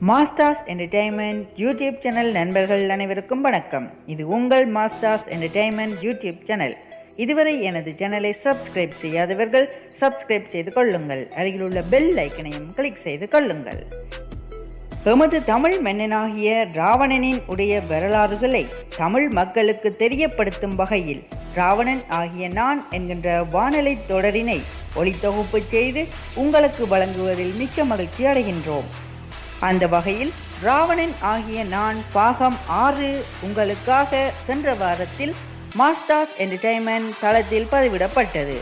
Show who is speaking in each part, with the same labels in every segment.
Speaker 1: மாஸ்டார்ஸ் entertainment YouTube channel நண்பர்கள் அனைவருக்கும் வணக்கம். இது உங்கள் மாஸ்டார்ஸ் என்டர்டெயின்மெண்ட் யூடியூப் சேனல். இதுவரை எனது சேனலை சப்ஸ்கிரைப் செய்யாதவர்கள் சப்ஸ்கிரைப் செய்து கொள்ளுங்கள். அருகில் உள்ள பெல் ஐக்கனையும் கிளிக் செய்து கொள்ளுங்கள். எமது தமிழ் மன்னனாகிய ராவணனின் உடைய வரலாறுகளை தமிழ் மக்களுக்கு தெரியப்படுத்தும் வகையில் ராவணன் ஆகிய நான் என்கின்ற வானொலி தொடரினை ஒளித்தொகுப்பு செய்து உங்களுக்கு வழங்குவதில் மிக்க மகிழ்ச்சி அடைகின்றோம். அந்த வகையில் ராவணன் ஆகிய நான் பாகம் 6 உங்களுக்காக சென்ற வாரத்தில் மாஸ்டார்ஸ் என்டர்டெயின்மெண்ட் தளத்தில் பதிவிடப்பட்டது.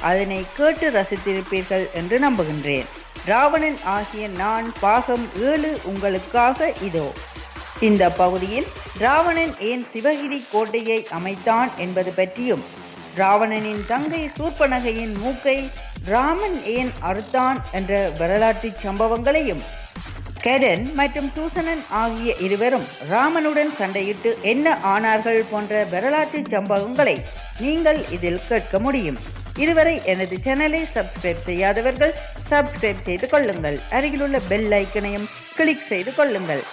Speaker 1: அதனை கேட்டு ரசித்திருப்பீர்கள் என்று நம்புகின்றேன். ராவணன் ஆகிய நான் பாகம் 7 உங்களுக்காக இதோ. இந்த பகுதியில் ராவணன் ஏன் சிவகிரி கோட்டையை அமைத்தான் என்பது பற்றியும், ராவணனின் தங்கை சூர்பனகையின் மூக்கை ராமன் ஏன் அறுத்தான் என்ற வரலாற்று சம்பவங்களையும், கடன் மற்றும் சூசனன் ஆகிய இருவரும் ராமனுடன் சண்டையிட்டு என்ன ஆனார்கள் போன்ற வரலாற்று சம்பவங்களை நீங்கள் இதில் கேட்க முடியும். இதுவரை எனது சேனலை சப்ஸ்கிரைப் செய்யாதவர்கள் சப்ஸ்கிரைப் செய்து கொள்ளுங்கள். அருகிலுள்ள பெல் ஐக்கனையும் கிளிக் செய்து கொள்ளுங்கள்.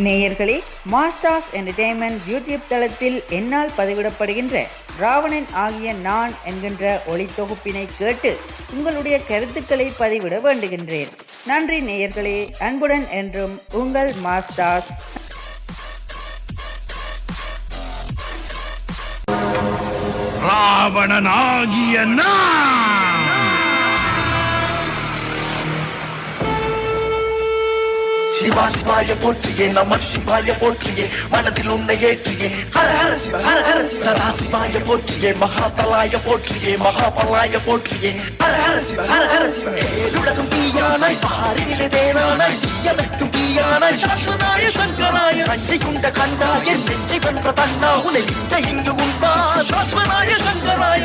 Speaker 1: நேயர்களே, மாஸ்டார்ஸ் என்டர்டெயின்மெண்ட் யூடியூப் தளத்தில் என்னால் பதிவிடப்படுகின்ற ராவணன் ஆகிய நான் என்கின்ற ஒளித்தொகுப்பினை கேட்டு உங்களுடைய கருத்துக்களை பதிவிட வேண்டுகின்றேன். நன்றி நேயர்களே. அன்புடன் என்றும் உங்கள் மாஸ்டார்ஸ்.
Speaker 2: ராவணன் ஆகிய நான்
Speaker 3: சிவா சிவாய போற்றியே, நம சிவாய போற்றியே, மனதில் உன்னை ஏற்றியே, ஹர ஹர சிவ ஹர ஹர சிவ, சதா சிவாய போற்றியே, மகாபலாய போற்றியே, மகாபலாய போற்றியே, ஹர ஹர சிவ ஹர ஹர சிவ. உலகம் தீயானாய் பாரினிலே தேனானாய், தீயதற்கும் தீயானாய் சாஸ்வதாய சங்கராய, நஞ்சை குண்ட கண்டாய நெஞ்சை வென்ற தன்னா, உன்னை நெஞ்சை இங்கு உண்டா சாஸ்வதாய சங்கராய.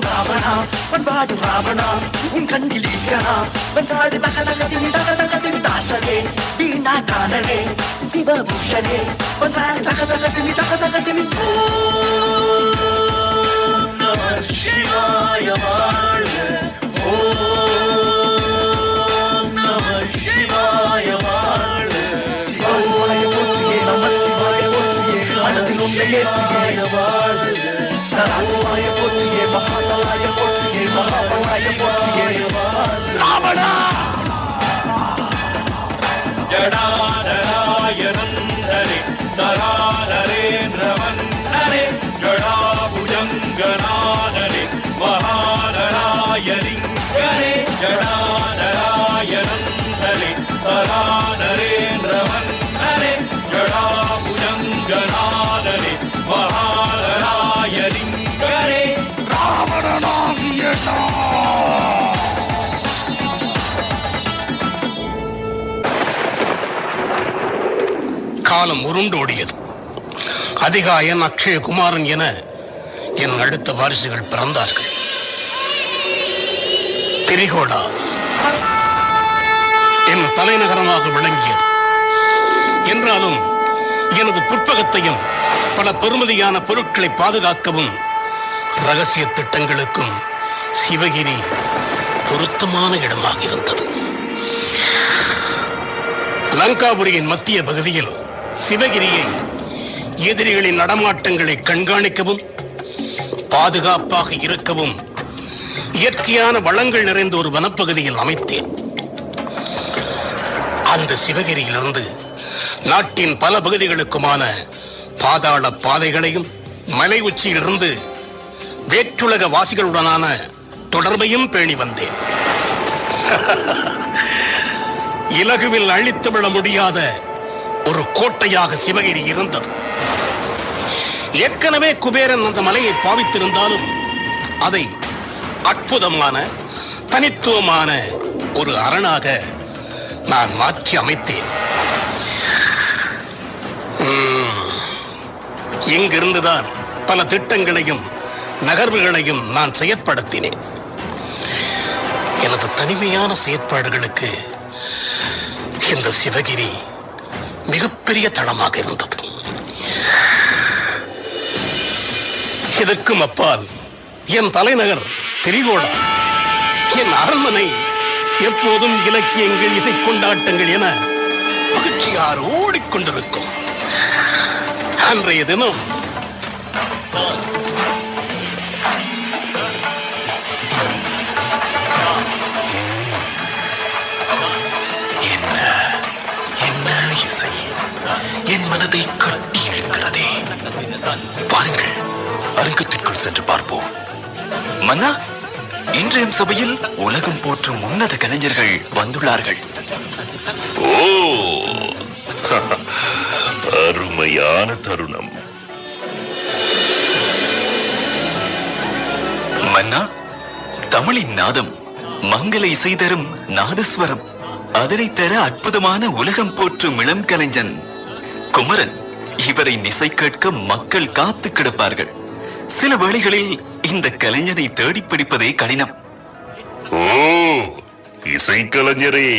Speaker 3: ராவணா பண்பாடு ராவணா, உன் கண்ணில் ஈகனா வென்றாடு தகதகதின் தகதகதின் தாசரே, வீணா காணரே சிவபூஷணே, வென்றாடு தகதகதின் தகதகதின். ஓம் நம சிவாய வாழ்க, ஓம் நம சிவாய வாழ்க. சிவா சிவாய போற்றியே, நம சிவாய போற்றியே, மனதில் உன்னை ஏற்றியே வாழ்க. சதா சிவாய போற்றியே, மகாதலாய போற்றியே, மகாபலாய போற்றியே. ராவணா
Speaker 2: ஜடாதராய நந்தரே, நராநரேந்திரவன்னரே, ஜடாபுஜங்கநாதரே, மகாநராய லிங்கரே, ஜடாதராய நந்தரே, நராநரேந்திரவன்னரே, ஜடாபுஜங்கநாதரே, மகாநராய லிங்கரே. ராவணனாகிய
Speaker 4: காலம் உருண்டோடியது. அதிகாயன், அக்ஷயகுமாரன் என என் அடுத்த வாரிசுகள் பிறந்தார்கள். திரிகோடா என் தலைநகரமாக விளங்கியது. என்றாலும் எனது புட்பகத்தையும் பல பெருமதியான பொருட்களை பாதுகாக்கவும் ரகசிய திட்டங்களுக்கும் சிவகிரி பொருத்தமான இடமாக இருந்தது. லங்காபுரியின் மத்திய பகுதியில் சிவகிரியை எதிரிகளின் நடமாட்டங்களை கண்காணிக்கவும் பாதுகாப்பாக இருக்கவும் இயற்கையான வளங்கள் நிறைந்த ஒரு வனப்பகுதியில் அமைத்தேன். அந்த சிவகிரியிலிருந்து நாட்டின் பல பகுதிகளுக்குமான பாதாள பாதைகளையும் மலை உச்சியிலிருந்து வேற்றுலக வாசிகளுடனான தொடர்பையும் பேணி வந்தேன். இலகுவில் அழித்து விட முடியாத ஒரு கோட்டையாக சிவகிரி இருந்தது. ஏற்கனவே குபேரன் அந்த மலையை பாவித்திருந்தாலும் அதை அற்புதமான தனித்துவமான ஒரு அரணாக நான் மாற்றி அமைத்தேன். இங்கிருந்துதான் பல திட்டங்களையும் நகர்வுகளையும் நான் செயற்படுத்தினேன். எனது தனிமையான செயற்பாடுகளுக்கு இந்த சிவகிரி மிகப்பெரிய தளமாக இருந்தது. இதற்கும் அப்பால் என் தலைநகர் திரிகோடா என் அரண்மனை எப்போதும் இலக்கியங்கள், இசை கொண்டாட்டங்கள் என மகிழ்ச்சியார் ஓடிக்கொண்டிருக்கும். அன்றைய தினம்
Speaker 3: என்ன என்ன இசை என் மனதை கட்டி இழுக்கிறதே. வாருங்கள், அரங்கத்திற்குள் சென்று பார்ப்போம். மன்னா, இன்றைய சபையில் உலகம் போற்றும் உன்னத கலைஞர்கள் வந்துள்ளார்கள்.
Speaker 5: ஓ, அருமையான தருணம்.
Speaker 3: மன்னா, தமிழின் நாதம் மங்கள இசை தரும் நாதஸ்வரம், அதனை தர அற்புதமான உலகம் போற்றும் இளம் கலைஞன் குமரன். இவரை இசை கேட்க மக்கள் காத்து கிடப்பார்கள். சில வேளைகளில் இந்த கலைஞனை தேடி பிடிப்பதே கடினம்.
Speaker 5: ஓ, இசைக்கலைஞரே,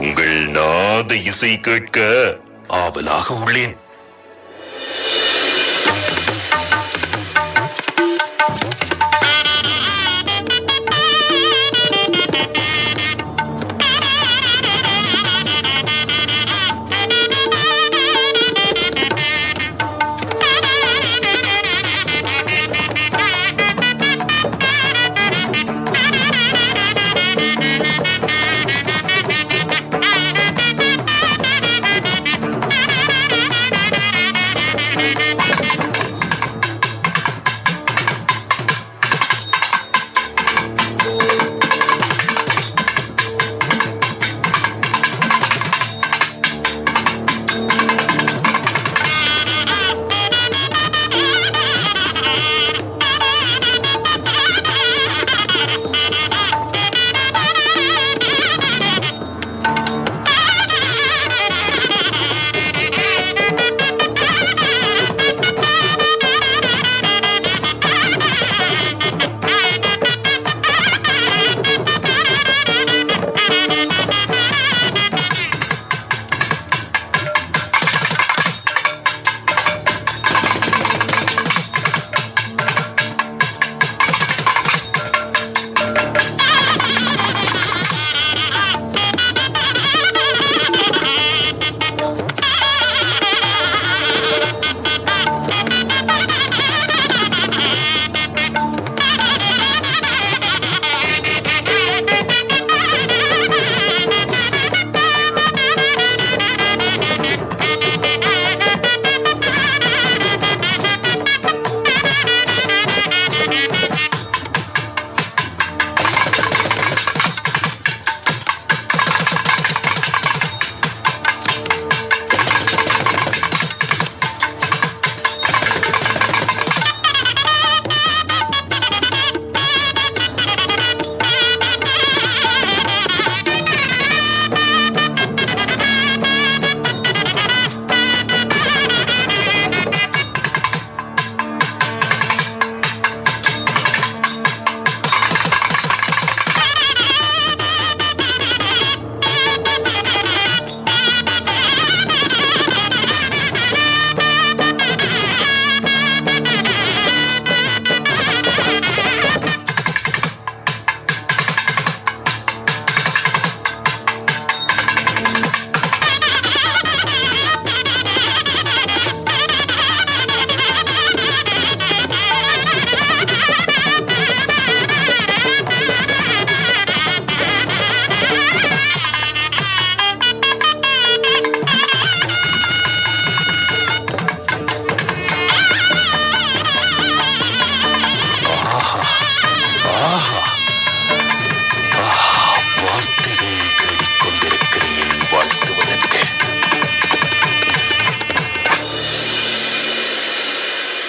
Speaker 5: உங்கள் நாத இசை கேட்க ஆவலாக உள்ளேன்.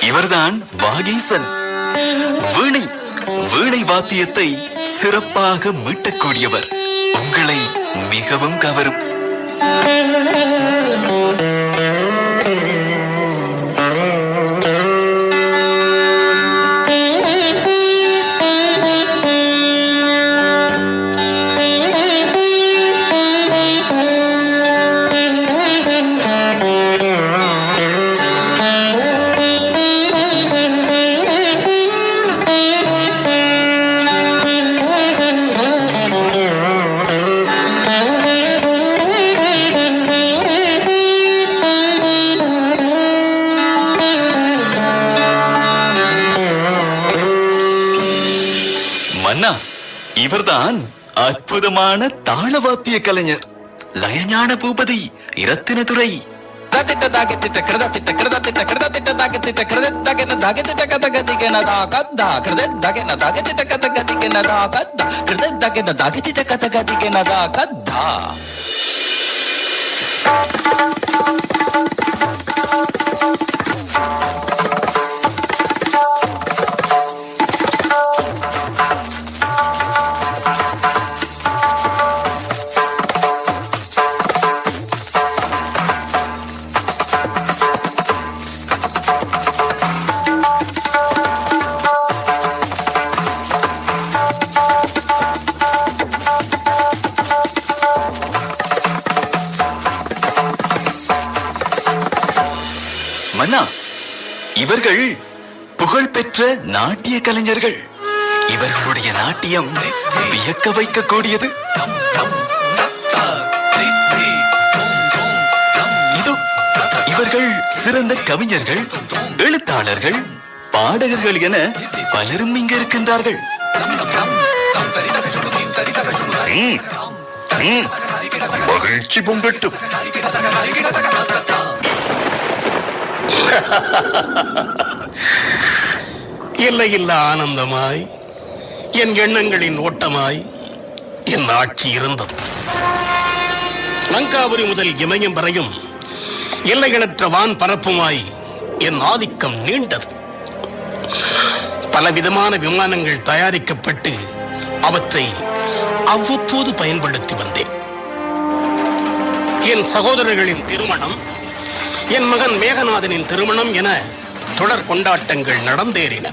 Speaker 3: இவர்தான் வாகீசன். வீணை வீணை வாத்தியத்தை சிறப்பாக மீட்டக்கூடியவர். உங்களை மிகவும் கவரும்.
Speaker 6: மன்னா, இவர்தான் அற்புதமான தாளவாத்திய கலைஞர் லயஞான பூபதி இரத்தினதுரை. மன்னா, இவர்கள் புகழ்பெற்ற நாட்டிய கலைஞர்கள். இவர்களுடைய நாட்டியம் வியக்க வைக்கக்கூடியது. இதோ இவர்கள் சிறந்த கவிஞர்கள், எழுத்தாளர்கள், பாடகர்கள் என பலரும் இங்கு இருக்கின்றார்கள்.
Speaker 5: மகிழ்ச்சி பொங்கட்டும்.
Speaker 4: எல்லையில்லா ஆனந்தமாய் என் எண்ணங்களின் ஓட்டமாய் என் ஆட்சி இருந்தது. லங்காபுரி முதல் இமயம் வரையும் எல்லைகளற்ற வான் பரப்புமாய் என் ஆதிக்கம் நீண்டது. பலவிதமான விமானங்கள் தயாரிக்கப்பட்டு அவற்றை அவ்வப்போது பயன்படுத்தி வந்தேன். என் சகோதரர்களின் திருமணம், என் மகன் மேகநாதனின் திருமணம் என தொடர் கொண்டாட்டங்கள் நடந்தேறின.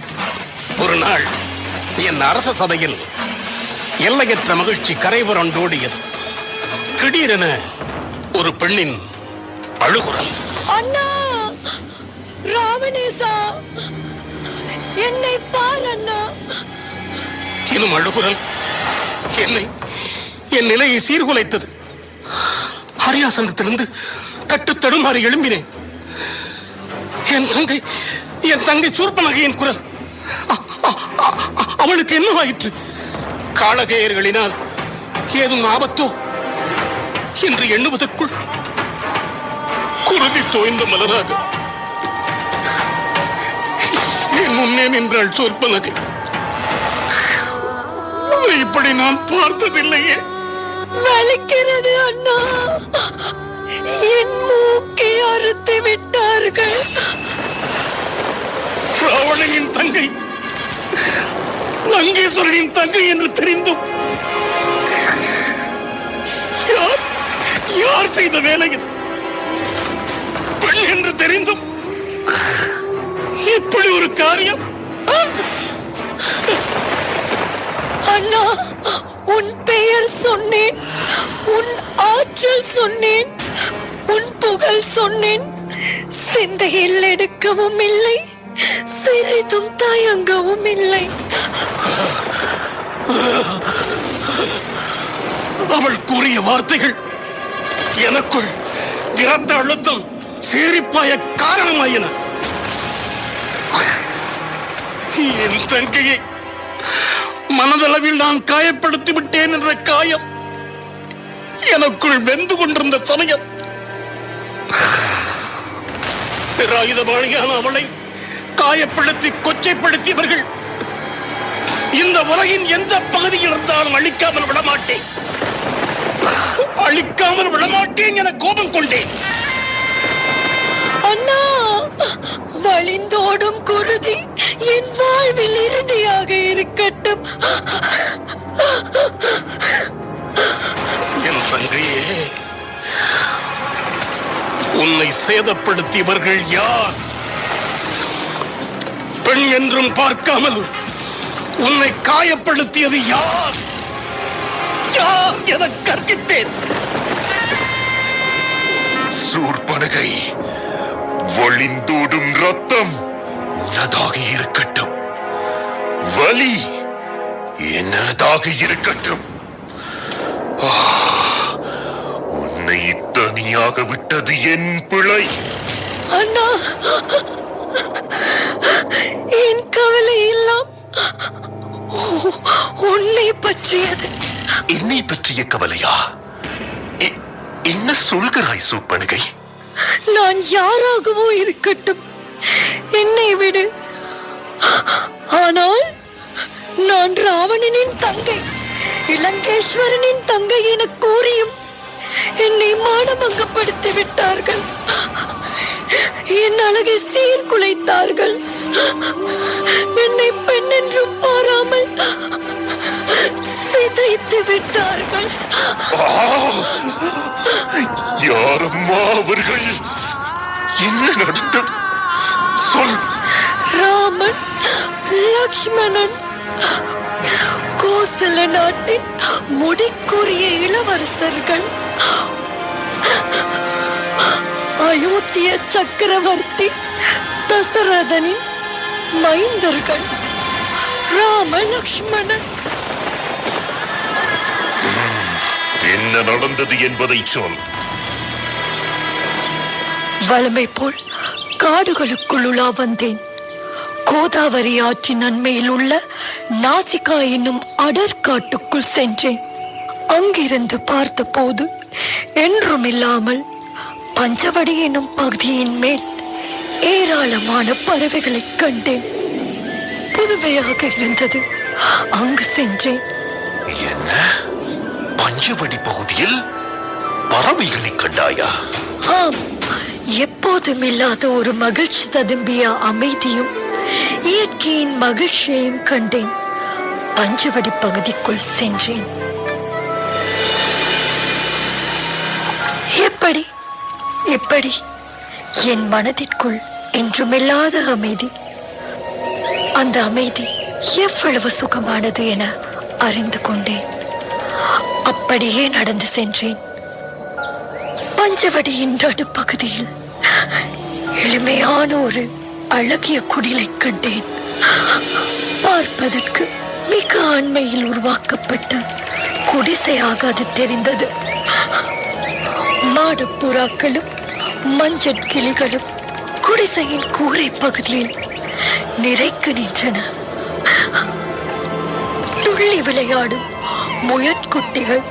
Speaker 4: ஒரு நாள் என் அரச சபையில் எல்லையற்ற மகிழ்ச்சி கரைபுரண்டோடியது. திடீரென ஒரு பெண்ணின் அழுகுரல்.
Speaker 7: அண்ணா, ராவணேசா, என்னை பார் அண்ணா.
Speaker 4: இன்னும் அழுகுரல் என் நிலையை சீர்குலைத்தது. அரியாசனத்திலிருந்து கட்டு தடுமாறி எழும்பினேன். என் தங்கை சூர்பனகையின் குரல். அவளுக்கு என்னவாயிற்று? காளகேயர்களினால் ஏதும் ஆபத்தோ என்று எண்ணுவதற்குள் குருதி தோய்ந்த மலராக என் முன்னே நின்றாள் சூர்பனகை. இப்படி நான் பார்த்ததில்லையே.
Speaker 7: வலிக்கிறது அண்ணா. என் மூக்கை அறுத்து விட்டார்கள்.
Speaker 4: ராவணனின் தங்கை, லங்கேஸ்வரனின் தங்கை என்று தெரிந்தும் யார் செய்த வேலை இது? பெண் என்று தெரிந்தும் இப்படி ஒரு காரியம்.
Speaker 7: அண்ணா, உன் பெயர் சொன்னேன், உன் ஆற்றல் சொன்னேன், உன் புகழ் சொன்னேன். சிந்தையில் எடுக்கவும் இல்லை, சிறிதும் தயங்கவும் இல்லை.
Speaker 4: அவள் கூறிய வார்த்தைகள் எனக்குள் இரத்த அழுத்தம் சீரிப்பாய காரணமாயின. என் தங்கையை மனதளவில் நான் காயப்படுத்தி விட்டேன் என்ற காயம் எனக்குள் வெந்து கொண்டிருந்த சமயம் நிராயுதபாணியான அவளை காயப்படுத்தி கொச்சைப்படுத்தியவர்கள் இந்த உலகின் எந்த பகுதியில் இருந்தாலும் அழிக்காமல் விடமாட்டேன் என கோபம் கொண்டேன்.
Speaker 7: அண்ணா, வழிந்தோடும் குருதி என் வாழ்வில் இறுதியாக இருக்கட்டும்.
Speaker 4: என் தங்கையே, உன்னை சேதப்படுத்தியவர்கள் யார்? பெண் என்றும் பார்க்காமல் உன்னை காயப்படுத்தியது யார்? யார் என கற்கித்தேன்.
Speaker 5: சூர்பனகை, வழிந்தோடும் ரத்தம் உனதாக இருக்கட்டும், வலி எனதாக இருக்கட்டும். உன்னை தனியாக விட்டது என் பிழை.
Speaker 7: அண்ணா, என் கவலை எல்லாம் உன்னை பற்றியது.
Speaker 5: என்னை பற்றிய கவலையா? என்ன சொல்கிறாய் சூர்பனகை?
Speaker 7: நான் யாராகவோ இருக்கட்டும், என்னை விடு. ஆனால் நான் ராவணனின் தங்கை, இலங்கேஸ்வரனின் தங்கை என கூறியும் என்னை மானபங்கப்படுத்தி விட்டார்கள். என் அழகை சீர்குலைத்தார்கள். என்னை பெண் என்று பாராமல் சிதைத்து விட்டார்கள்.
Speaker 5: யாரம்மா அவர்கள்? என்ன நடந்தது சொல்.
Speaker 7: ராமன், லக்ஷ்மணன், கோசல நாட்டின் முடிக்குரிய இளவரசர்கள், அயோத்திய சக்கரவர்த்தி தசரதனின் மைந்தர்கள். ராம லக்ஷ்மணன்.
Speaker 5: என்ன நடந்தது என்பதை சொல்.
Speaker 7: வளமை போல் காடுகளுக்குள் உலா வந்தேன். கோதாவரி ஆற்றின் அண்மையில் உள்ள நாசிகா என்னும் அடற்காட்டுக்குள் சென்றேன். அங்கிருந்து பார்த்தபோது என்றுமில்லாமல் பஞ்சவடி என்னும் பகுதியின் மேல் ஏராளமான பறவைகளை கண்டேன். புதுமையாக இருந்தது. அங்கு சென்றேன்.
Speaker 5: என்ன, பஞ்சவடி பகுதியில் பறவைகளை கண்டாயா?
Speaker 7: ஆம், எப்போதும் இல்லாத ஒரு மகிழ்ச்சி ததும்பிய அமைதியும் இயற்கையின் மகிழ்ச்சியையும் கண்டேன். பஞ்சவடி பகுதிக்குள் சென்றேன். எப்படி என் மனதிற்குள் என்றுமில்லாத அமைதி. அந்த அமைதி எவ்வளவு சுகமானது என அறிந்து கொண்டேன். அப்படியே நடந்து சென்றேன். பஞ்சவடியின் நடுப்பகுதியில் எளிமையான ஒரு அழகிய குடிலை கண்டேன். பார்ப்பதற்கு மிக அண்மையில் உருவாக்கப்பட்ட குடிசையாக அது தெரிந்தது. மாடப்புறாக்களும் மஞ்சள் கிளிகளும் குடிசையின் கூரை பகுதியில் நிறைக்கு நின்றன. துள்ளி விளையாடும் முயற்குட்டிகள்,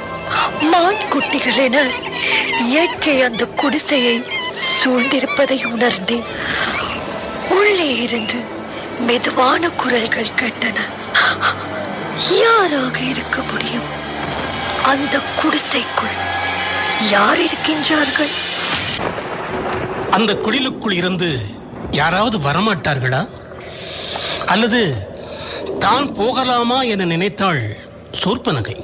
Speaker 7: மான் குட்டிகள் என இயற்கை அந்த குடிசையை சூழ்ந்திருப்பதை உணர்ந்தேன். உள்ளே இருந்து மெதுவான குரல்கள் கேட்டன. யாராக இருக்க முடியும்? அந்த குடிசைக்குள் யார் இருக்கின்றார்கள்?
Speaker 4: அந்த குடிலுக்குள் இருந்து யாராவது வரமாட்டார்களா? அல்லது தான் போகலாமா என நினைத்தாள் சூர்பனகை.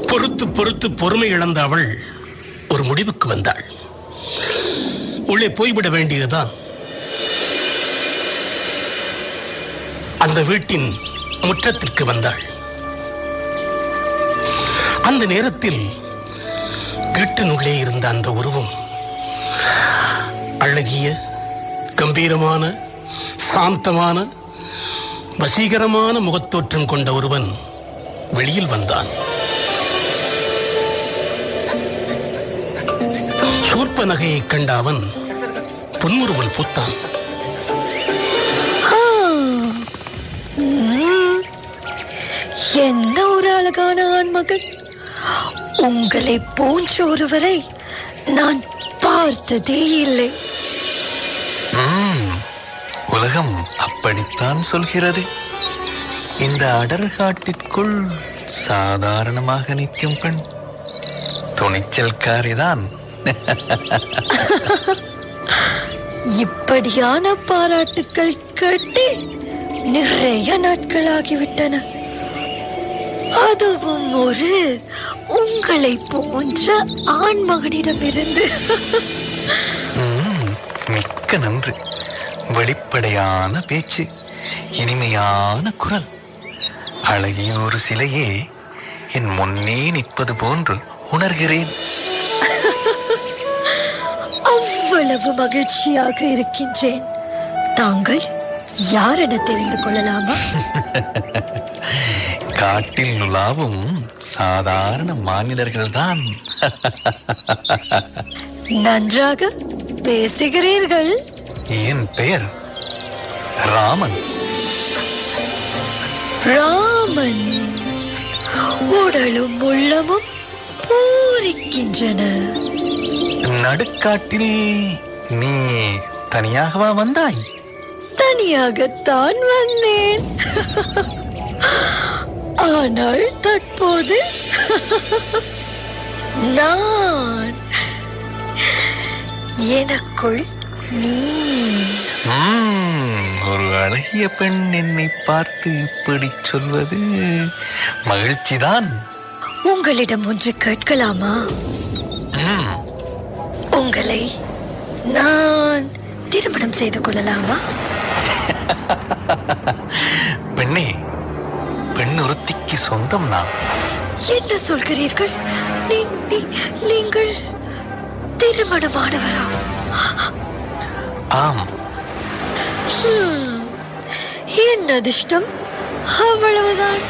Speaker 4: பொறுத்து பொறுத்து பொறுமை இழந்த அவள் ஒரு முடிவுக்கு வந்தாள். உள்ளே போய்விட வேண்டியதுதான். அந்த வீட்டின் முற்றத்திற்கு வந்தாள். அந்த நேரத்தில் வீட்டினுள்ளே இருந்த அந்த உருவம் அழகிய, கம்பீரமான, சாந்தமான, வசீகரமான முகத்தோற்றம் கொண்ட ஒருவன் வெளியில் வந்தான். சூர்பனகையை கண்ட அவன் புன்முறுவல் பூத்தான்.
Speaker 7: என்ன ஒரு அழகான ஆண்மகன்! உங்களை போன்ற ஒருவரை நான் பார்த்ததே இல்லை.
Speaker 6: உலகம் அப்படித்தான் சொல்கிறது. இந்த அடர்காட்டிற்குள் சாதாரணமாக நிற்கும் பெண் துணிச்சல்காரிதான்.
Speaker 7: இப்படியான பாராட்டுக்கள் கேட்டு நிறைய நாட்கள் ஆகிவிட்டன. அதுவும் ஒரு உங்களை போன்ற ஆண்மகனிடமிருந்து.
Speaker 6: மிக்க நன்று. வெளிப்படையான பேச்சு, இனிமையான குரல், அழகிய ஒரு சிலையே என் முன்னே நிற்பது போன்று உணர்கிறேன்.
Speaker 7: அவ்வளவு மகிழ்ச்சியாக இருக்கின்றேன். தாங்கள் யார் என தெரிந்து கொள்ளலாமா?
Speaker 6: காட்டில் நுலாவும் சாதாரண மானிடர்கள்தான்.
Speaker 7: நன்றாக பேசுகிறீர்கள்.
Speaker 6: என் பெயர் ராமன்.
Speaker 7: ராமன். ராமன் உடலும் உள்ளமும் பூரிக்கின்றன.
Speaker 6: நடுக்காட்டில் நீ தனியாகவா வந்தாய்?
Speaker 7: தனியாகத்தான் வந்தேன். ஆனால் தற்போது நான் எனக்குள் நீ.
Speaker 6: ஒரு அழகிய பெண் என்னை பார்த்து இப்படி சொல்வது மகிழ்ச்சிதான்.
Speaker 7: உங்களிடம் ஒன்று கேட்கலாமா? உங்களை நான் திருமணம் செய்து கொள்ளலாமா?
Speaker 6: பெண்ணே, பெண் ஒருத்திக்கு சொந்தம் நான்.
Speaker 7: என்ன சொல்கிறீர்கள்? நீங்கள் திருமணமானவரா?
Speaker 6: ஆம்.
Speaker 7: என் அதிர்ஷ்டம் அவ்வளவுதான்.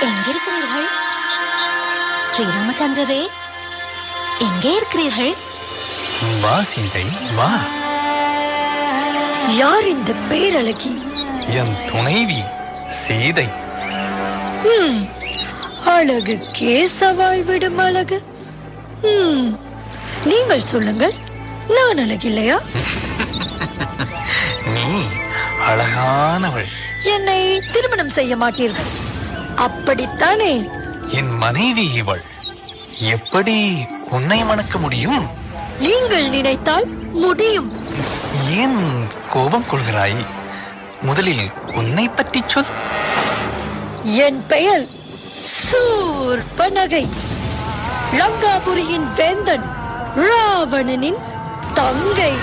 Speaker 8: எங்கே இருக்கிறீர்கள் ஸ்ரீராமச்சந்திரரே? எங்கே இருக்கிறீர்கள்?
Speaker 6: வா சீதை, வா.
Speaker 7: யார் இந்த பேரழகி?
Speaker 6: என் துணைவி சீதை.
Speaker 7: அழகுக்கே சவால் விடும் அழகு. நீங்கள் சொல்லுங்கள், நான் அழகில்லையா?
Speaker 6: நீ அழகானவள்.
Speaker 7: என்னை திருமணம் செய்ய மாட்டீர்கள், அப்படித்தானே?
Speaker 6: என் மனைவி இவள். எப்படி உன்னை மணக்க முடியும்?
Speaker 7: நீங்கள் நினைத்தால் முடியும்.
Speaker 6: ஏன் கோபம் கொள்கிறாய்? முதலில் உன்னை பற்றி சொல்.
Speaker 7: என் பெயர் சூர்பனகை, லங்காபுரியின் வேந்தன் ராவணனின் தங்கை.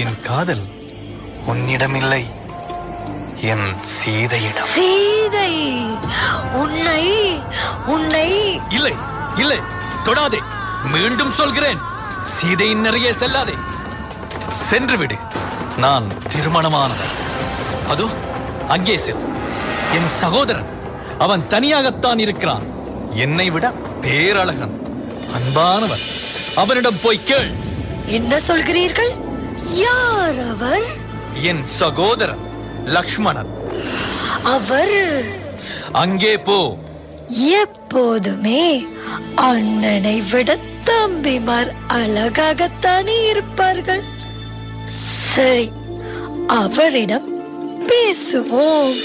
Speaker 6: என் காதல் உன்னிடமில்லை, என் சீதையிடம்.
Speaker 7: சீதை, உன்னை உன்னை
Speaker 2: இல்லை இல்லை, தொடாதே. மீண்டும் சொல்கிறேன், சீதையின் நிறைய செல்லாதே.
Speaker 6: சென்று விடு. நான் திருமணமானவன்.
Speaker 2: அதோ அங்கே செல். என் சகோதரன், அவன் தனியாகத்தான் இருக்கிறான்.
Speaker 6: என்னை விட பேரழகன்,
Speaker 2: அன்பானவன். அவனிடம் போய் கேள்.
Speaker 7: என்ன சொல்கிறீர்கள்? யார் அவர்?
Speaker 2: என் சகோதரன் லக்ஷ்மணன்.
Speaker 7: அவர்
Speaker 2: அங்கே போ.
Speaker 7: எப்போதுமே அண்ணனை விட தம்பிமார் அழகாகத்தானே இருப்பார்கள். சரி, அவரிடம் பேசுவோம்.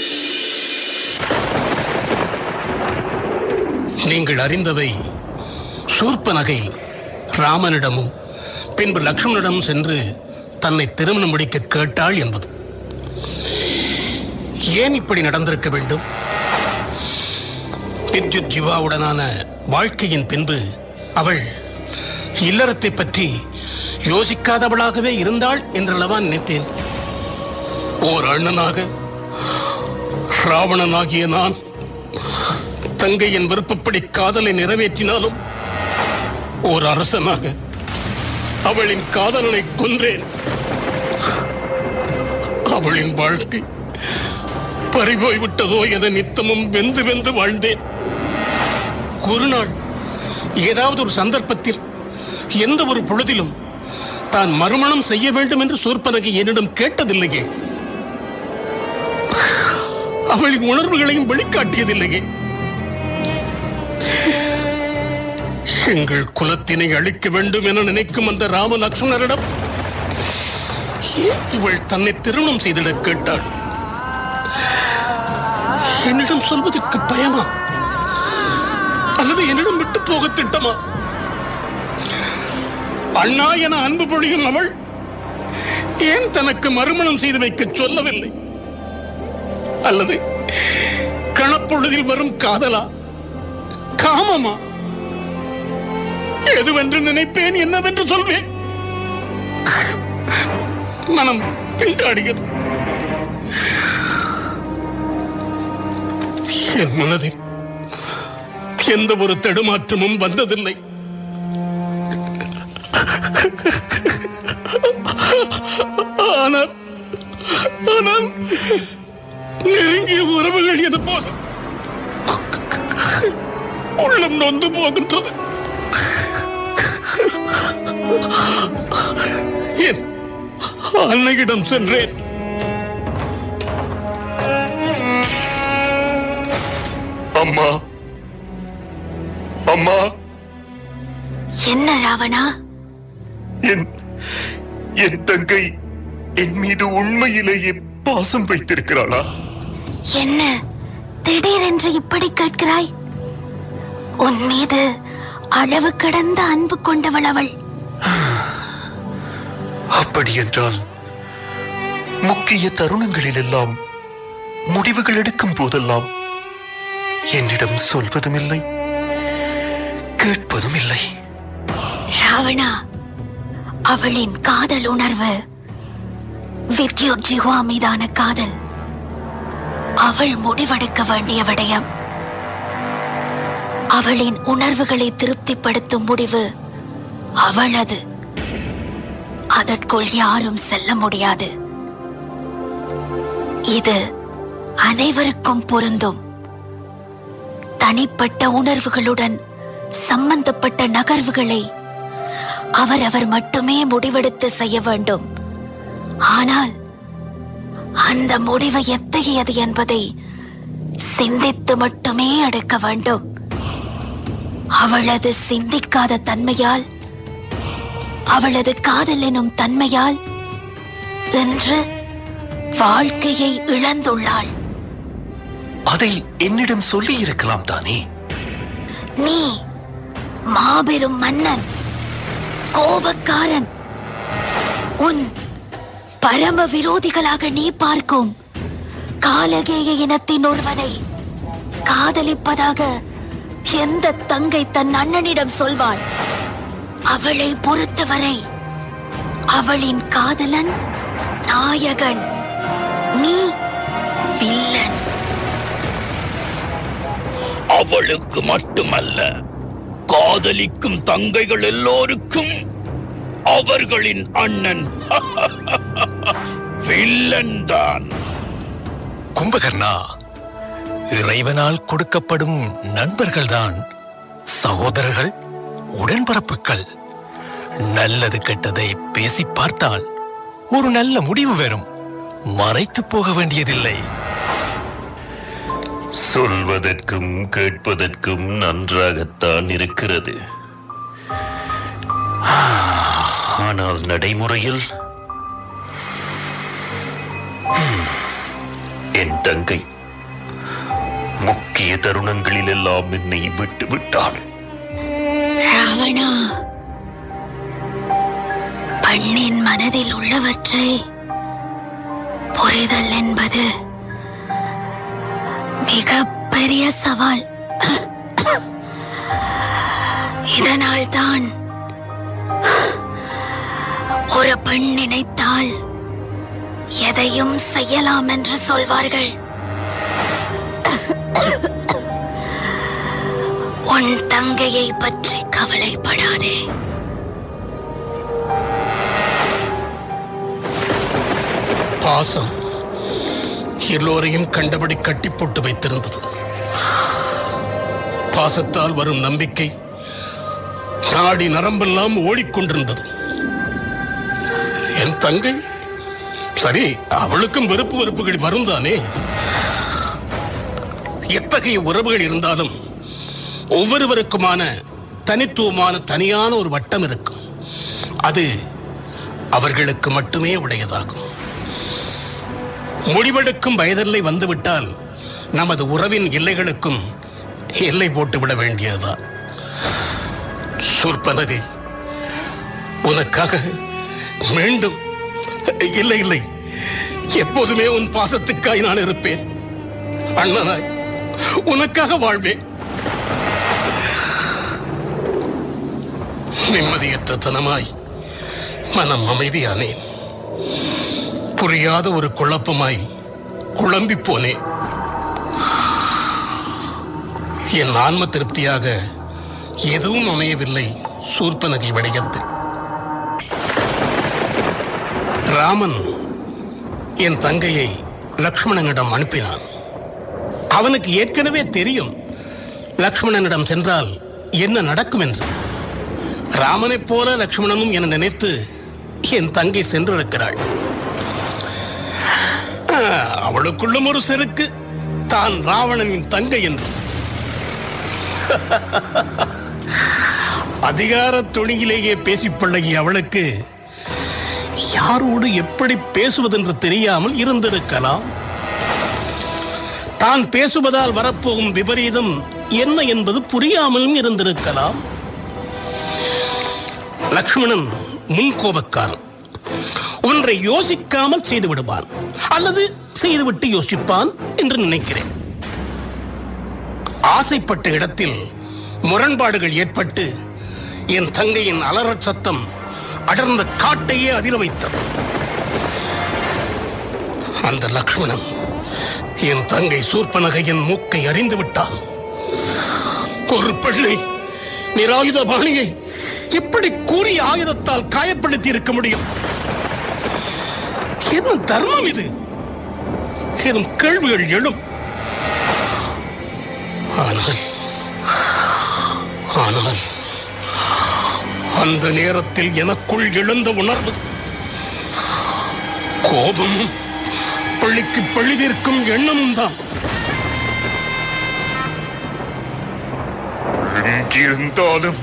Speaker 4: நீங்கள் அறிந்ததை சூர்பனகை ராமனிடமும் பின்பு லக்ஷ்மணனிடம் சென்று தன்னை திருமணம் முடிக்க கேட்டாள் என்பது. ஏன் இப்படி நடந்திருக்க வேண்டும்? வித்யுத் ஜிவாவுடனான வாழ்க்கையின் பின்பு அவள் இல்லறத்தை பற்றி யோசிக்காதவளாகவே இருந்தாள் என்றல்லவா நினைத்தேன். ஓர் அண்ணனாக ராவணனாகிய நான் தங்கையின் விருப்பப்படி காதலை நிறைவேற்றினாலும் ஓர் அரசனாக அவளின் காதலனை கொன்றேன். அவளின் வாழ்க்கை பறிபோய்விட்டதோ என நித்தமும் வெந்து வெந்து வாழ்ந்தேன். ஒரு நாள் ஏதாவது ஒரு சந்தர்ப்பத்தில் எந்த ஒரு பொழுதிலும் தான் மறுமணம் செய்ய வேண்டும் என்று சூர்பனகை என்னிடம் கேட்டதில்லையே. அவளின் உணர்வுகளையும் வெளிக்காட்டியதில்லையே. எங்கள் குலத்தினை அழிக்க வேண்டும் என நினைக்கும் அந்த ராம லக்ஷ்மணரிடம் இவள் தன்னை திருமணம் செய்திட கேட்டாள். என்னிடம் சொல்வதற்கு பயமா அல்லது என்னிடம் விட்டு போக திட்டமா? அண்ணா என அன்பு பொழியும் அவள் ஏன் தனக்கு மறுமணம் செய்து வைக்க சொல்லவில்லை? அல்லது கணப்பொழுதில் வரும் காதலா, காமமா? எதுவென்று நினைப்பேன், என்னவென்று சொல்வேன்? மனம் திண்டாடியது. என் மனதில் எந்த ஒரு தடுமாற்றமும் வந்ததில்லை. ஆனால் நெருங்கிய உறவுகள் என போது உள்ளம் நொந்து போகின்றது. என் அன்னையிடம் சென்றேன்.
Speaker 5: அம்மா, அம்மா,
Speaker 7: என்ன ராவணா?
Speaker 5: என் தங்கை என் மீது உண்மையிலேயே பாசம் வைத்திருக்கிறாளா?
Speaker 7: என்ன திடீரென்று இப்படி கேட்கிறாய்? உன் மீது அளவு கடந்த அன்பு கொண்டவள் அவள்.
Speaker 5: அப்படி என்றால் முக்கிய தருணங்களிலெல்லாம் முடிவுகள் எடுக்கும் போதெல்லாம் என்னிடம் சொல்வதும் இல்லை, கேட்பதும் இல்லை.
Speaker 7: ராவணா, அவளின் காதல் உணர்வு வித்யுத் ஜிஹ்வா மீதான காதல். அவள் முடிவெடுக்க வேண்டிய விடயம். அவளின் உணர்வுகளை திருப்திப்படுத்தும் முடிவு அவளது. அதற்குள் யாரும் செல்ல முடியாது. இது அனைவருக்கும் பொருந்தும். தனிப்பட்ட உணர்வுகளுடன் சம்பந்தப்பட்ட நகர்வுகளை அவரவர் மட்டுமே முடிவெடுத்து செய்ய வேண்டும். ஆனால் அந்த முடிவு எத்தகையது என்பதை சிந்தித்து மட்டுமே எடுக்க வேண்டும். அவளது சிந்திக்காத தன்மையால், அவளது காதல் எனும் தன்மையால் இன்று வாழ்க்கையை இழந்துள்ளாள்.
Speaker 5: அதை என்னிடம் சொல்லி இருக்கலாம் தானே?
Speaker 7: நீ மாபெரும் மன்னன், கோபக்காரன். உன் பரம விரோதிகளாக நீ பார்க்கும் காலகேய இனத்தின் ஒருவனை காதலிப்பதாக எந்த தங்கை தன் அண்ணனிடம் சொல்வாள்? அவளை பொறுத்தவரை அவளின் காதலன் நாயகன், நீ வில்லன்.
Speaker 4: அவளுக்கு மட்டுமல்ல, காதலிக்கும் தங்கைகள் எல்லோருக்கும் அவர்களின் அண்ணன் வில்லன் தான்.
Speaker 6: கும்பகர்ணா, இறைவனால் கொடுக்கப்படும் நண்பர்கள்தான் சகோதரர்கள், உடன்பிறப்புகள். நல்லது கெட்டதை பேசி பார்த்தால் ஒரு நல்ல முடிவு வரும். மறைத்து போக வேண்டியதில்லை.
Speaker 5: சொல்வதற்கும் கேட்பதற்கும் நன்றாகத்தான் இருக்கிறது. ஆனால் நடைமுறையில் என் தங்கை முக்கிய தருணங்களில் எல்லாம் என்னை விட்டு விட்டாள்.
Speaker 7: ராவணா, பெண்ணின் மனதில் உள்ளவற்றை புரிதல் என்பது மிக பெரிய சவால். இதனால்தான் ஒரு பெண் நினைத்தால் எதையும் செய்யலாம் என்று சொல்வார்கள். உன் தங்கையை பற்றி கவலைப்படாதே.
Speaker 4: பாசம் எல்லோரையும் கண்டபடி கட்டி போட்டு வைத்திருந்தது. பாசத்தால் வரும் நம்பிக்கை நாடி நரம்பெல்லாம் ஓடிக்கொண்டிருந்தது. என் தங்கை, சரி, அவளுக்கும் வெறுப்புகள் வரும் தானே. எத்தகைய உறவுகள் இருந்தாலும் ஒவ்வொருவருக்குமான தனித்துவமான தனியான ஒரு வட்டம் இருக்கும். அது அவர்களுக்கு மட்டுமே உடையதாகும். முடிவெடுக்கும் வயதில்லை வந்துவிட்டால் நமது உறவின் எல்லைகளுக்கும் எல்லை போட்டுவிட வேண்டியதுதான். சூர்பனகை, உனக்காக மீண்டும், இல்லை இல்லை, எப்போதுமே உன் பாசத்துக்காய் நான் இருப்பேன். அண்ணனாய் உனக்காக வாழ்வேன். நிம்மதியற்ற தனமாய் மனம் அமைதியானேன். புரியாத ஒரு குழப்பமாய் குழம்பி போனேன். என் ஆன்ம திருப்தியாக எதுவும் அமையவில்லை. சூர்பனகை விடயத்தில் ராமன் என் தங்கையை லக்ஷ்மணனிடம் அனுப்பினான். அவனுக்கு ஏற்கனவே தெரியும் லக்ஷ்மணனிடம் சென்றால் என்ன நடக்கும் என்று. ராமனைப் போல லக்ஷ்மணனும் என நினைத்து என் தங்கை சென்றிருக்கிறாள். அவளுக்குள்ளும் ஒரு செருக்கு, தான் ராவணனின் தங்கை என்று. அதிகார துணியிலேயே பேசி பழகிய அவளுக்கு யாரோடு எப்படி பேசுவதென்று தெரியாமல் இருந்திருக்கலாம். தான் பேசுவதால் வரப்போகும் விபரீதம் என்ன என்பது புரியாமலும் இருந்திருக்கலாம். லக்ஷ்மணன் முன்கோபக்காரன். ஒன்றை யோசிக்காமல் செய்து விடுவான், அல்லது செய்துவிட்டு யோசிப்பான் என்று நினைக்கிறேன். ஆசைப்பட்ட இடத்தில் முரண்பாடுகள் ஏற்பட்டு என் தங்கையின் அலறச் சத்தம் அடர்ந்த காட்டையே அதிர வைத்தது. அந்த லக்ஷ்மணன் என் தங்கை சூர்பனகையின் மூக்கை அறிந்து விட்டான். ஒரு பெண்ணை நிராயுத பாணியை எப்படி கூறிய ஆயுதத்தால் காயப்படுத்தி இருக்க முடியும்? என்ன தர்மம் இது? எனும் கேள்விகள் எழும். ஆனால் அந்த நேரத்தில் எனக்குள் எழுந்த உணர்வு கோபமும் பள்ளிக்கு பழிதீர்க்கும் எண்ணமும் தான்.
Speaker 5: எங்கிருந்தாலும்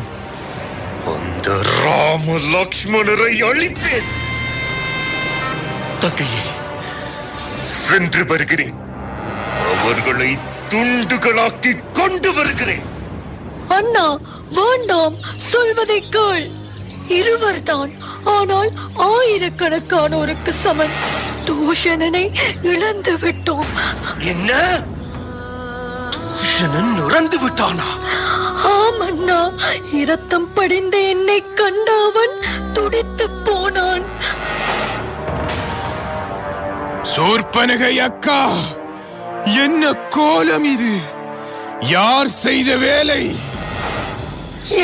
Speaker 5: அந்த ராம லக்ஷ்மணரை அழிப்பேன்.
Speaker 4: தங்கையே,
Speaker 5: சென்று வருகிறேன். அவர்களை துண்டுகளாக்கி கொண்டு வருகிறேன்.
Speaker 7: அண்ணா, வேண்டாம், சொல்வதை கேள். இருவர்தான், ஆனால் ஆயிரக்கணக்கானோருக்கு சமன். தூஷணனை இழந்து விட்டோம்.
Speaker 3: என்ன? தூஷணன் இறந்து விட்டானா?
Speaker 7: ஆம் அண்ணா, இரத்தம் படிந்த என்னை கண்ட அவன் துடித்து போனான்.
Speaker 6: சூர்பனகை அக்கா, என்ன கோலம் இது? யார் செய்த வேலை?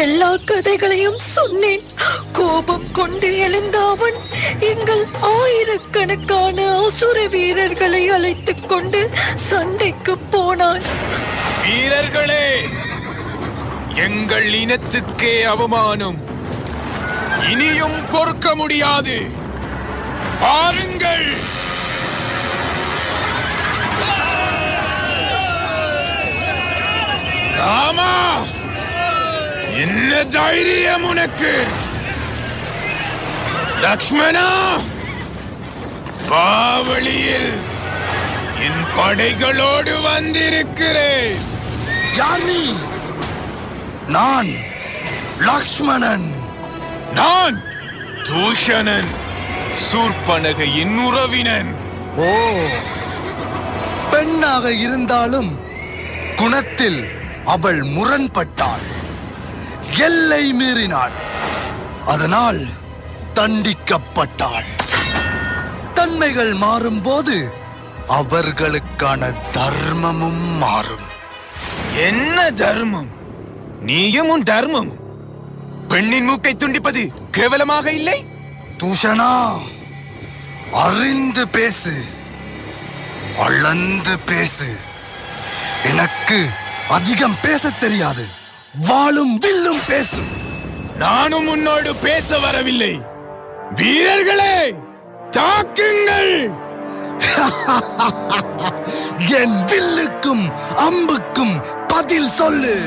Speaker 7: எல்லா கதைகளையும் சொன்னேன். கோபம் கொண்டு எழுந்த அவன் எங்கள் ஆயிரக்கணக்கான அசுர வீரர்களை அழைத்துக் கொண்டு சண்டைக்கு போனான்.
Speaker 6: வீரர்களே, எங்கள் இனத்துக்கே அவமானம். இனியும் பொறுக்க முடியாது. பாருங்கள். ராமா, என்ன தைரியம் உனக்கு? லக்ஷ்மணா, பாவளியில் என் படைகளோடு வந்திருக்கிறேன்.
Speaker 3: யார் நீ? நான் லக்ஷ்மணன்.
Speaker 6: நான் தூஷணன், சூர்பனகையின் உறவினன்.
Speaker 3: ஓ, பெண்ணாக இருந்தாலும் குணத்தில் அவள் முரண்பட்டாள், எல்லை மீறினாள். அதனால் தண்டிக்கப்பட்டாள். தன்மைகள் மாறும்போது அவர்களுக்கான தர்மமும் மாறும்.
Speaker 6: என்ன தர்மம்? நீயும் உன் தர்மம். பெண்ணின் மூக்கை துண்டிப்பது கேவலமாக இல்லை?
Speaker 3: தூஷணா, அறிந்து பேசு, அளந்து பேசு. எனக்கு அதிகம் பேசத் தெரியாது. வாளும் வில்லும் பேசும்.
Speaker 6: நானும் உன்னோடு பேச வரவில்லை. வீரர்களே, தாக்குங்கள்.
Speaker 3: என் வில்லுக்கும் அம்புக்கும் பதில் சொல்லு.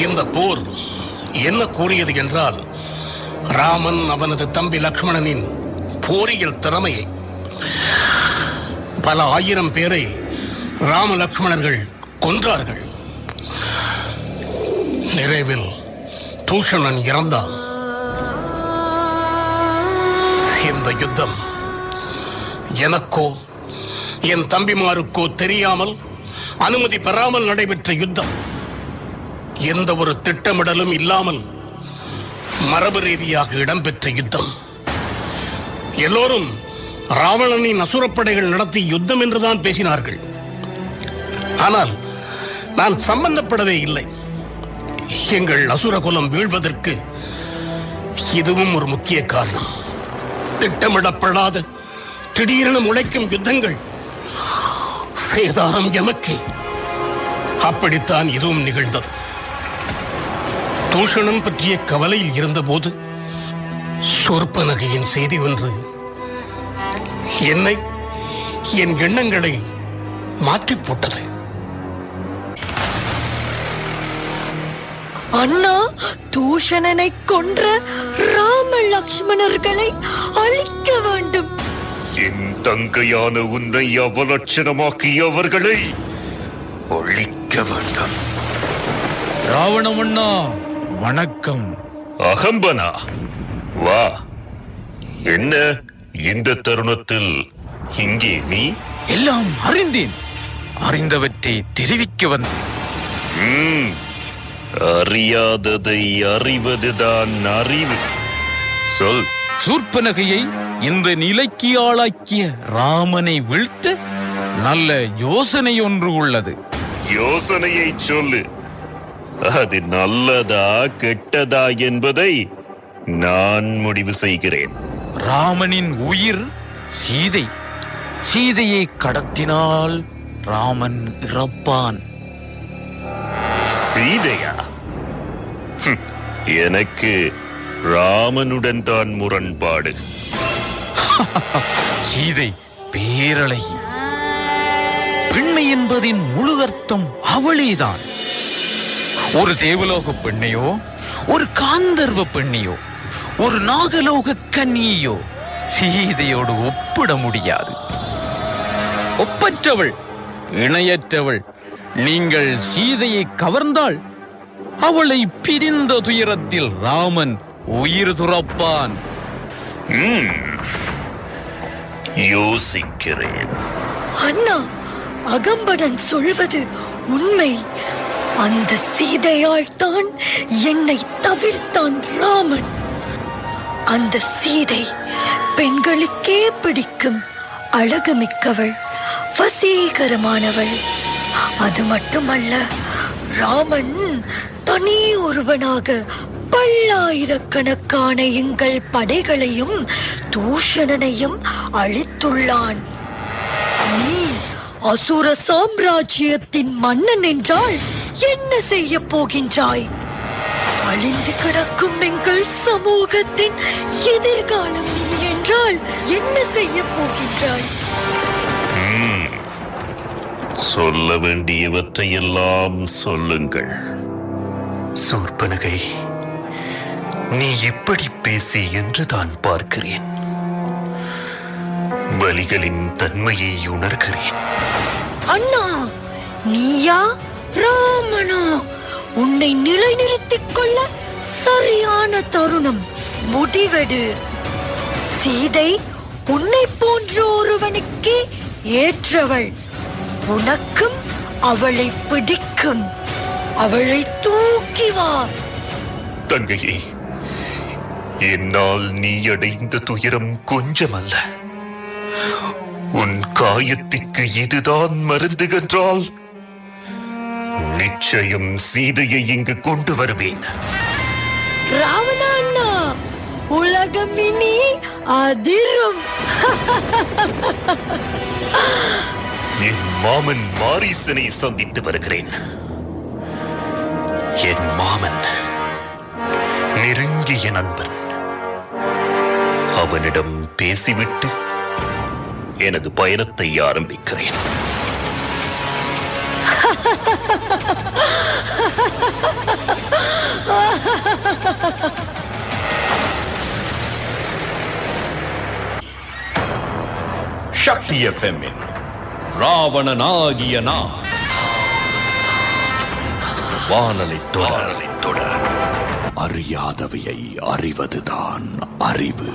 Speaker 4: இந்த போர் என்ன கூறியது என்றால், ராமன் அவனது தம்பி லக்ஷ்மணனின் போரியல் திறமையை. பல ஆயிரம் பேரை ராம லக்ஷ்மணர்கள் கொன்றார்கள். நிறைவில் தூஷணன் இறந்தான். இந்த யுத்தம் எனக்கோ என் தம்பிமாருக்கோ தெரியாமல், அனுமதி பெறாமல் நடைபெற்ற யுத்தம். எந்த ஒரு திட்டமிடலும் இல்லாமல் மரபு ரீதியாக இடம்பெற்ற யுத்தம். எல்லோரும் ராவணனின் அசுரப்படைகள் நடத்தி யுத்தம் என்றுதான் பேசினார்கள். ஆனால் நான் சம்பந்தப்படவே இல்லை. எங்கள் அசுர குலம் வீழ்வதற்கு இதுவும் ஒரு முக்கிய காரணம். திட்டமிடப்படாத திடீரென முளைக்கும் யுத்தங்கள் சேதாரம் எமக்கே. அப்படித்தான் இதுவும் நிகழ்ந்தது. தூஷணம் பற்றிய கவலையில் இருந்தபோது சூர்பனகையின் செய்தி ஒன்று என்னை, என் எண்ணங்களை மாற்றிப் போட்டது.
Speaker 7: அண்ணா, தூஷணனை கொன்ற ராம லக்ஷ்மணர்களை அழிக்க வேண்டும்.
Speaker 5: என் தங்கையான உன்னை அவலட்சணமாக்கியவர்களை ஒழிக்க வேண்டும்.
Speaker 6: ராவணமண்ணா வணக்கம்.
Speaker 5: அகம்பனா, வா. என்ன இந்த தருணத்தில் இங்கே நீ?
Speaker 6: எல்லாம் அறிந்தேன். அறிந்தவற்றை தெரிவிக்க வந்தேன்.
Speaker 5: அறியாததை அறிவதுதான் அறிவு. சொல்.
Speaker 6: சூர்பனகையை இந்த நிலைக்கு ஆளாக்கிய ராமனை வீழ்த்த நல்ல யோசனை ஒன்று உள்ளது.
Speaker 5: யோசனையை சொல்லு. அது நல்லதா கெட்டதா என்பதை நான் முடிவு செய்கிறேன்.
Speaker 6: ராமனின் உயிர் சீதை. சீதையை கடத்தினால் ராமன் இறப்பான்.
Speaker 5: சீதையா? எனக்கு ராமனுடன் தான் முரண்பாடு.
Speaker 6: சீதை பேரழகி. பெண்ணை என்பதின் முழு அர்த்தம் அவளேதான். ஒரு தேவலோக பெண்ணையோ, ஒரு காந்தர்வ பெண்ணையோ, ஒரு நாகலோக கன்னியோ சீதையோடு ஒப்பிட முடியாது. ஒப்பற்றவள், இணையற்றவள். நீங்கள் சீதையை கவர்ந்தால் அவளை பிரிந்த துயரத்தில் ராமன் உயிர் துறப்பான்.
Speaker 5: யோசிக்கிறேன்.
Speaker 7: அண்ணா, அகம்படன் சொல்வது உண்மை. அந்த சீதையால் தான் என்னை தவிர்த்தான் ராமன். அந்த சீதை பெண்களுக்கே பிடிக்கும் அழகுமிக்கவள், வசீகரமானவள். அது மட்டுமல்ல, ராமன் தனி ஒருவனாக பல்லாயிரக்கணக்கான எங்கள் படைகளையும் தூஷணனையும் அழித்துள்ளான். நீ அசுர சாம்ராஜ்யத்தின் மன்னன் என்றால் என்ன செய்ய போகின்றாய்? அழிந்து கிடக்கும் எங்கள் சமூகத்தின் எதிர்காலம் நீ என்றால் என்ன செய்ய போகின்றாய்?
Speaker 5: சொல்ல வேண்டியவற்றையெல்லாம் சொல்லுங்கள். சூர்பனகை, நீ இப்படி பேசி என்று தான் பார்க்கிறேன். பலிகளின் தன்மையை உணர்கிறேன்.
Speaker 7: அண்ணா, நீயா ராமனா? உன்னை நிலைநிறுத்திக் கொள்ள சரியான தருணம். முடிவெடு. சீதை உன்னை போன்ற ஒருவனுக்கே ஏற்றவள். உனக்கும் அவளை பிடிக்கும். அவளை தூக்கி வா.
Speaker 5: தங்கையே, என்னால் நீ அடைந்த துயரம் கொஞ்சமல்ல. உன் காயத்திற்கு இதுதான் மருந்து என்றால் நிச்சயம் சீதையை இங்கு கொண்டு வருவேன்.
Speaker 7: ராவணா அண்ணா, உலகம் இனி அதிரும்.
Speaker 5: என் மாமன் மாரீசனை சந்தித்து வருகிறேன். என் மாமன் நெருங்கிய நண்பன். அவனிடம் பேசிவிட்டு எனது பயணத்தை ஆரம்பிக்கிறேன்.
Speaker 9: சக்தி FM ராவணனாகிய நான் வானலை தொடர்.
Speaker 3: அறியாதவையை அறிவதுதான் அறிவு.